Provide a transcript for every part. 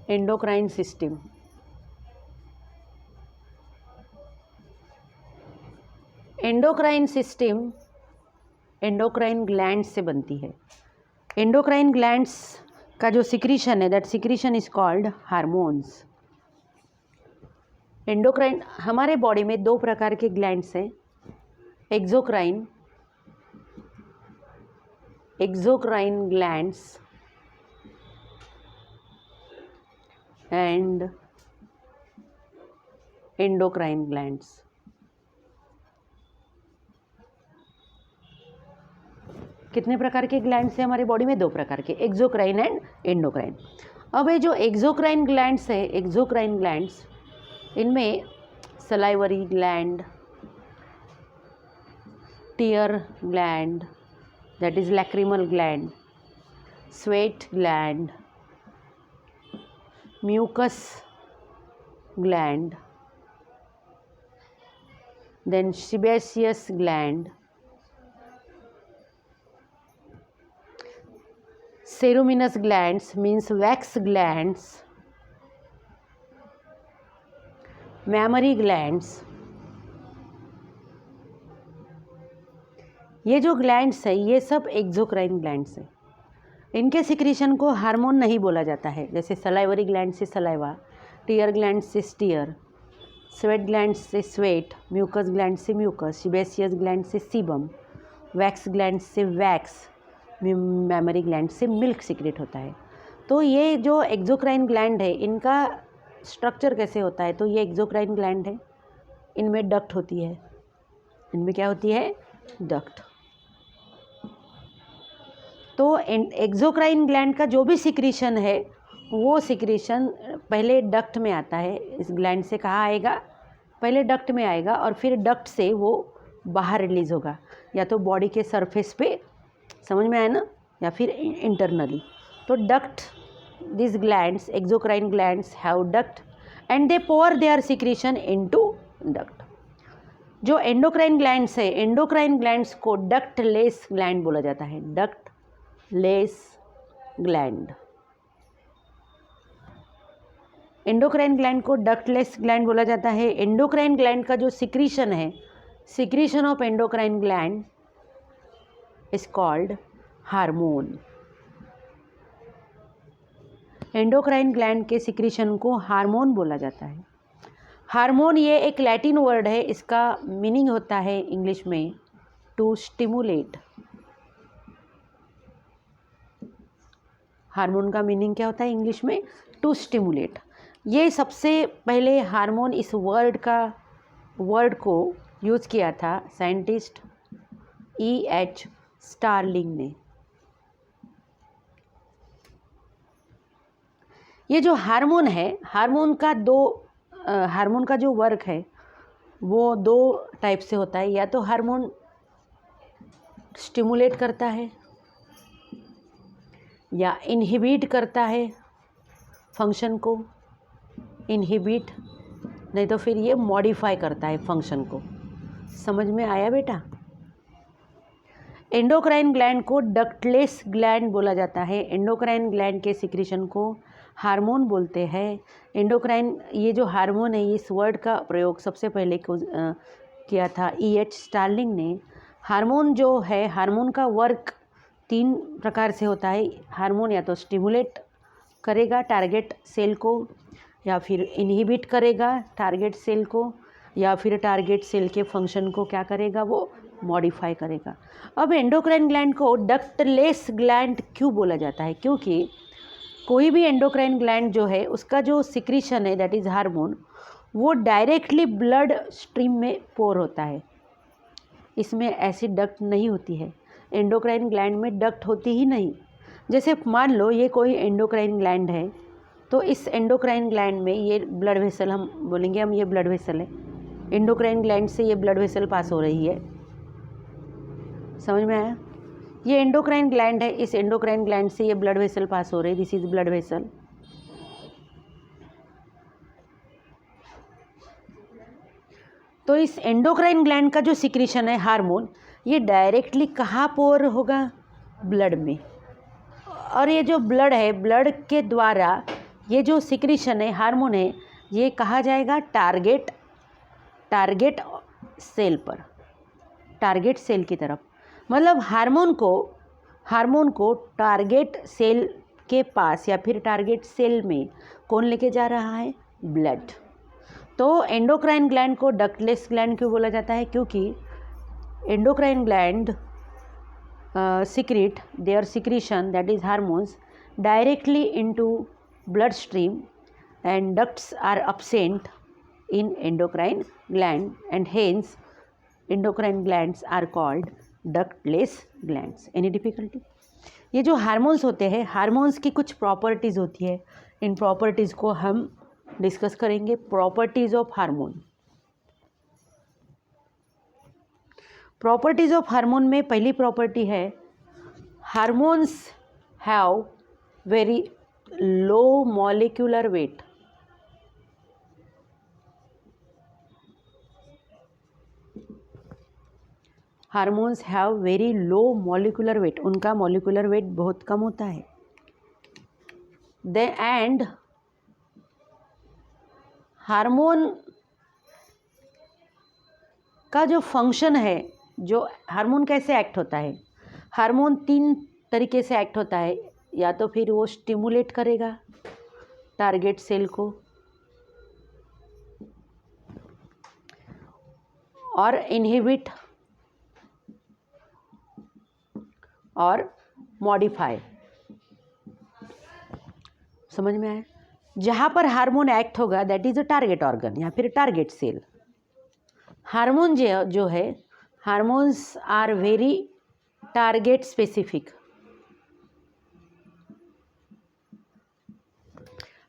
Endocrine system. Endocrine system endocrine gland से बनती है। एंडोक्राइन ग्लैंड्स का जो सिक्रीशन है, that secretion is called hormones. Endocrine, हमारे बॉडी में दो प्रकार के ग्लैंड्स हैं, exocrine glands and endocrine glands. कितने प्रकार के ग्लैंड्स हैं हमारे बॉडी में? दो प्रकार के, एक्सोक्राइन एंड एंडोक्राइन। अब ये जो एक्सोक्राइन ग्लैंड्स है, एक्सोक्राइन ग्लैंड्स, इनमें salivary gland, tear gland that is lacrimal gland, sweat gland, mucus gland, then sebaceous gland, ceruminous glands means wax glands, mammary glands। ये जो ग्लैंड्स है ये सब एक्सोक्राइन ग्लैंड्स है। इनके सिक्रीशन को हार्मोन नहीं बोला जाता है। जैसे सलाइवरी ग्लैंड से सलाइवा, टीयर ग्लैंड से टीयर, स्वेट ग्लैंड से स्वेट, म्यूकस ग्लैंड से म्यूकस, सीबेसियस ग्लैंड से सीबम, वैक्स ग्लैंड से वैक्स, मैमरी ग्लैंड से मिल्क सीक्रेट होता है। तो ये जो एक्सोक्राइन ग्लैंड है इनका स्ट्रक्चर कैसे होता है? तो ये एक्सोक्राइन ग्लैंड है, इनमें डक्ट होती है। इनमें क्या होती है? डक्ट। तो एक्सोक्राइन ग्लैंड का जो भी सिक्रीशन है वो सिक्रीशन पहले डक्ट में आता है। इस ग्लैंड से कहाँ आएगा? पहले डक्ट में आएगा और फिर डक्ट से वो बाहर रिलीज़ होगा, या तो बॉडी के सरफेस पे, समझ में आया ना, या फिर इंटरनली। तो duct, this glands, exocrine glands have duct and they pour their secretion into duct. जो एंडोक्राइन ग्लैंड्स है, एंडोक्राइन ग्लैंड्स को डक्ट लेस ग्लैंड बोला जाता है। Ductless gland, endocrine gland को डक्टलेस ग्लैंड बोला जाता है। एंडोक्राइन ग्लैंड का जो सिक्रीशन है, secretion of endocrine gland is called hormone. Endocrine gland के सिक्रीशन को हार्मोन बोला जाता है। हार्मोन ये एक लैटिन वर्ड है, इसका मीनिंग होता है इंग्लिश में टू स्टिमुलेट। हार्मोन का मीनिंग क्या होता है इंग्लिश में? To stimulate. ये सबसे पहले हार्मोन इस वर्ड को यूज़ किया था साइंटिस्ट E.H. स्टार्लिंग ने। ये जो हार्मोन है, हार्मोन का जो वर्क है वो दो टाइप से होता है। या तो हार्मोन स्टिमुलेट करता है या इनहिबिट करता है फंक्शन को, इनहिबिट, नहीं तो फिर ये मॉडिफाई करता है फंक्शन को। समझ में आया बेटा? एंडोक्राइन ग्लैंड को डक्टलेस ग्लैंड बोला जाता है। एंडोक्राइन ग्लैंड के सिक्रीशन को हार्मोन बोलते हैं। एंडोक्राइन, ये जो हार्मोन है, इस वर्ड का प्रयोग सबसे पहले किया था E.H. स्टार्लिंग ने। हार्मोन जो है, हार्मोन का वर्क तीन प्रकार से होता है। हार्मोन या तो स्टिमुलेट करेगा टारगेट सेल को, या फिर इनहिबिट करेगा टारगेट सेल को, या फिर टारगेट सेल के फंक्शन को क्या करेगा? वो मॉडिफाई करेगा। अब एंडोक्राइन ग्लैंड को डक्टलेस ग्लैंड क्यों बोला जाता है? क्योंकि कोई भी एंडोक्राइन ग्लैंड जो है उसका जो सिक्रीशन है, दैट इज़ हार्मोन, वो डायरेक्टली ब्लड स्ट्रीम में पोर होता है। इसमें ऐसी डक्ट नहीं होती है। एंडोक्राइन ग्लैंड में डक्ट होती ही नहीं। जैसे मान लो ये कोई एंडोक्राइन ग्लैंड है, तो इस एंडोक्राइन ग्लैंड में ये ब्लड वेसल, हम बोलेंगे हम ये ब्लड वेसल है, एंडोक्राइन ग्लैंड से ये ब्लड वेसल पास हो रही है। समझ में आया? ये एंडोक्राइन ग्लैंड है, इस एंडोक्राइन ग्लैंड से ये ब्लड वेसल पास हो रही है, दिस इज ब्लड वेसल। तो इस एंडोक्राइन ग्लैंड का जो सिक्रीशन है हार्मोन, ये डायरेक्टली कहाँ पोर होगा? ब्लड में। और ये जो ब्लड है, ब्लड के द्वारा ये जो सिक्रीशन है, हार्मोन है, ये कहा जाएगा टारगेट सेल पर, टारगेट सेल की तरफ। मतलब हार्मोन को टारगेट सेल के पास या फिर टारगेट सेल में कौन लेके जा रहा है? ब्लड। तो एंडोक्राइन ग्लैंड को डक्टलेस ग्लैंड क्यों बोला जाता है? क्योंकि endocrine gland secrete their secretion, that is hormones, directly into bloodstream, and ducts are absent in endocrine gland, and hence endocrine glands are called ductless glands. Any difficulty? ये जो hormones होते हैं, hormones की कुछ प्रॉपर्टीज़ होती है, इन properties को हम डिस्कस करेंगे। Properties of hormone. Properties of hormone में पहली प्रॉपर्टी है, hormones have very low molecular wait. Hormones have very low molecular wait, उनका मॉलिक्यूलर वेट बहुत कम होता है। एंड हार्मोन का जो फंक्शन है, जो हार्मोन कैसे एक्ट होता है, हार्मोन 3 तरीके से एक्ट होता है। या तो फिर वो स्टिमुलेट करेगा टारगेट सेल को, और इनहिबिट और मॉडिफाई। समझ में आया? जहाँ पर हार्मोन एक्ट होगा that is a target organ या फिर टारगेट सेल। हार्मोन जो है, hormones are very target specific.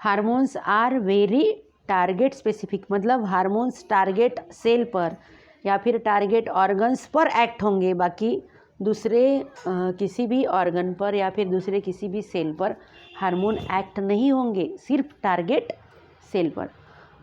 Hormones are very target specific, मतलब हार्मोन्स टारगेट सेल पर या फिर टारगेट ऑर्गन्स पर एक्ट होंगे, बाकी दूसरे किसी भी ऑर्गन पर या फिर दूसरे किसी भी सेल पर हार्मोन एक्ट नहीं होंगे, सिर्फ टारगेट सेल पर।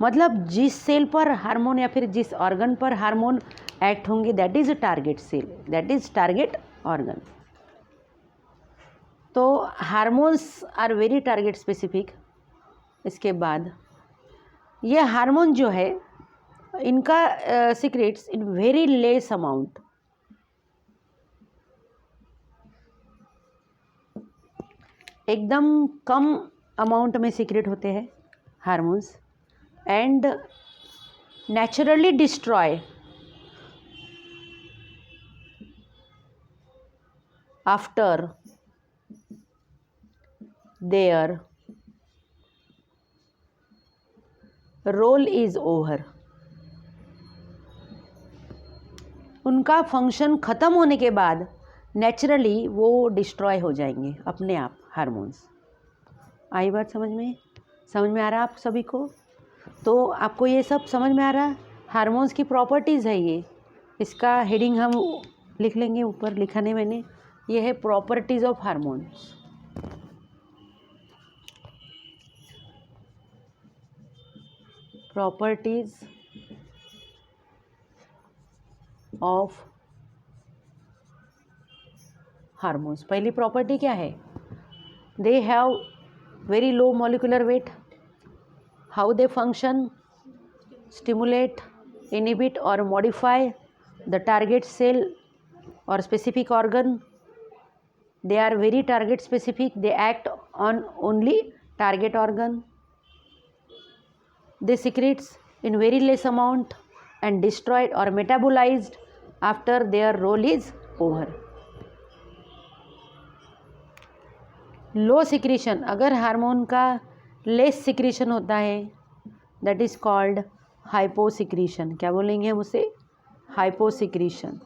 मतलब जिस सेल पर हार्मोन या फिर जिस ऑर्गन पर हार्मोन एक्ट होंगे that is a target cell, that is target organ. तो hormones are very target specific. इसके बाद ये हार्मोन जो है, इनका secretes in very less amount, एकदम कम अमाउंट में सीक्रेट होते हैं hormones, and naturally destroy after their role is over. उनका फंक्शन ख़त्म होने के बाद नेचुरली वो डिस्ट्रॉय हो जाएंगे अपने आप हार्मोन्स। आई बात समझ में? समझ में आ रहा है आप सभी को? तो आपको ये सब समझ में आ रहा है? हार्मोन्स की प्रॉपर्टीज़ है ये, इसका हेडिंग हम लिख लेंगे, ऊपर लिखा नहीं मैंने, ये है properties of hormones. Properties of hormones. पहली प्रॉपर्टी क्या है? They have very low molecular weight. How they function? Stimulate, inhibit और modify the target cell or specific organ. They are very target specific, they act on only target organ. They secretes in very less amount and destroyed or metabolized after their role is over. Low secretion, अगर hormone का less secretion होता है that is called hyposecretion. क्या बोलेंगे हम उसे? Hyposecretion.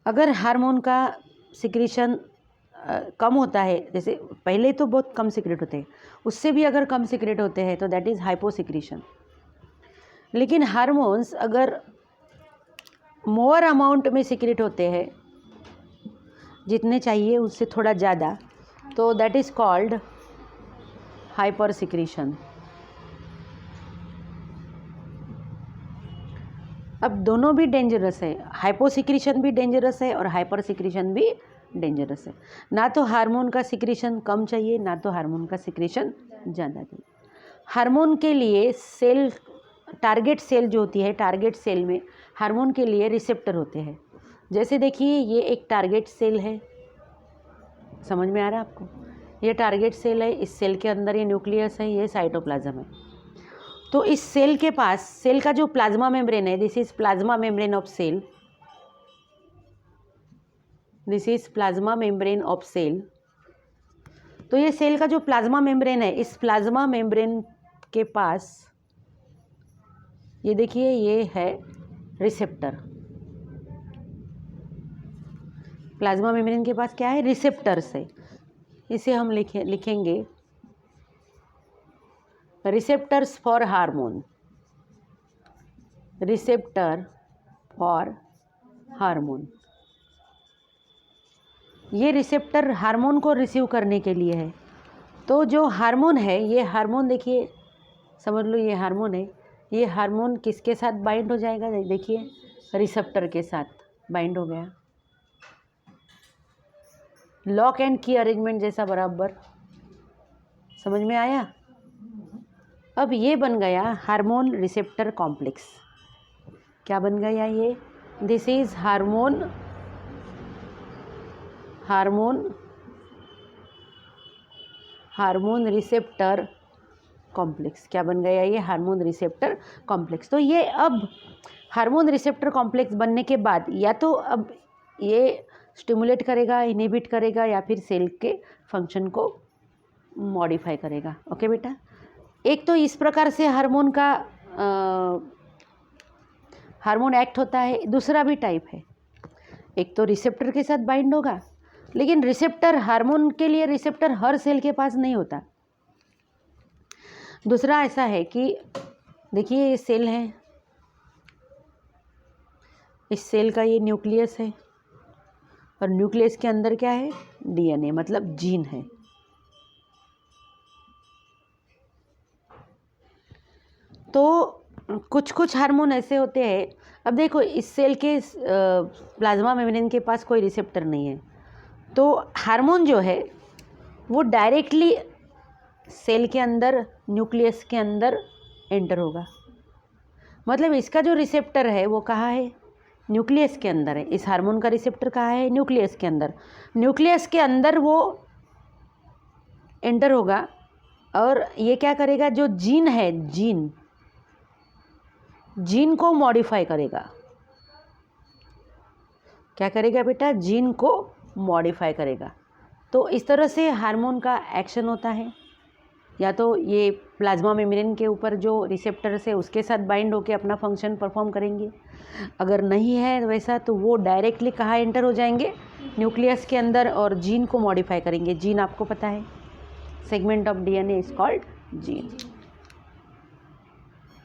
अगर hormone का सिक्रीशन कम होता है, जैसे पहले तो बहुत कम सिक्रेट होते हैं, उससे भी अगर कम सिक्रेट होते हैं तो दैट इज़ हाइपोसिक्रीशन। लेकिन हार्मोन्स अगर मोर अमाउंट में सिक्रेट होते हैं, जितने चाहिए उससे थोड़ा ज़्यादा, तो that is called hyper secretion. अब दोनों भी डेंजरस है, हाइपोसिक्रीशन भी डेंजरस है और हाइपर सिक्रीशन भी डेंजरस है। ना तो हार्मोन का सिक्रीशन कम चाहिए, ना तो हार्मोन का सिक्रीशन ज़्यादा चाहिए। हार्मोन के लिए सेल, टारगेट सेल जो होती है, टारगेट सेल में हार्मोन के लिए रिसेप्टर होते हैं। जैसे देखिए ये एक टारगेट सेल है, समझ में आ रहा है आपको? ये टारगेट सेल है, इस सेल के अंदर ये न्यूक्लियस है, ये साइटोप्लाज्म है। तो इस सेल के पास, सेल का जो प्लाज्मा मेम्ब्रेन है, this is plasma membrane of cell, this is plasma membrane of cell. तो ये सेल का जो प्लाज्मा मेम्ब्रेन है, इस प्लाज्मा मेम्ब्रेन के पास ये देखिए ये है रिसेप्टर। प्लाज्मा मेम्ब्रेन के पास क्या है? रिसेप्टर्स है। इसे हम लिखेंगे receptors for hormone, receptor for hormone. ये रिसेप्टर हार्मोन को रिसीव करने के लिए है। तो जो हार्मोन है, ये हार्मोन देखिए, समझ लो ये हार्मोन है, ये हार्मोन किसके साथ बाइंड हो जाएगा? देखिए रिसेप्टर के साथ बाइंड हो गया, लॉक एंड की अरेंजमेंट जैसा बराबर। समझ में आया? अब ये बन गया हार्मोन रिसेप्टर कॉम्प्लेक्स। क्या बन गया ये? This is hormone receptor complex. क्या बन गया ये? Hormone receptor complex. तो ये अब हार्मोन रिसेप्टर कॉम्प्लेक्स बनने के बाद या तो अब ये स्टिमुलेट करेगा, इनहिबिट करेगा, या फिर सेल के फंक्शन को मॉडिफाई करेगा। ओके बेटा, एक तो इस प्रकार से हार्मोन एक्ट होता है। दूसरा भी टाइप है, एक तो रिसेप्टर के साथ बाइंड होगा, लेकिन रिसेप्टर, हार्मोन के लिए रिसेप्टर हर सेल के पास नहीं होता। दूसरा ऐसा है कि देखिए ये सेल है, इस सेल का ये न्यूक्लियस है, और न्यूक्लियस के अंदर क्या है? डीएनए, मतलब जीन है। तो कुछ कुछ हार्मोन ऐसे होते हैं, अब देखो इस सेल के प्लाज्मा मेम्ब्रेन के पास कोई रिसेप्टर नहीं है, तो हार्मोन जो है वो डायरेक्टली सेल के अंदर, न्यूक्लियस के अंदर एंटर होगा। मतलब इसका जो रिसेप्टर है वो कहाँ है? न्यूक्लियस के अंदर है। इस हार्मोन का रिसेप्टर कहाँ है? न्यूक्लियस के अंदर। न्यूक्लियस के अंदर वो एंटर होगा और ये क्या करेगा? जो जीन है, जीन को मॉडिफाई करेगा। क्या करेगा बेटा? जीन को मॉडिफाई करेगा। तो इस तरह से हार्मोन का एक्शन होता है। या तो ये प्लाज्मा मेम्ब्रेन के ऊपर जो रिसेप्टर्स है उसके साथ बाइंड होकर अपना फंक्शन परफॉर्म करेंगे। अगर नहीं है वैसा तो वो डायरेक्टली कहाँ एंटर हो जाएंगे? न्यूक्लियस के अंदर, और जीन को मॉडिफाई करेंगे। जीन आपको पता है, segment of DNA is called gene.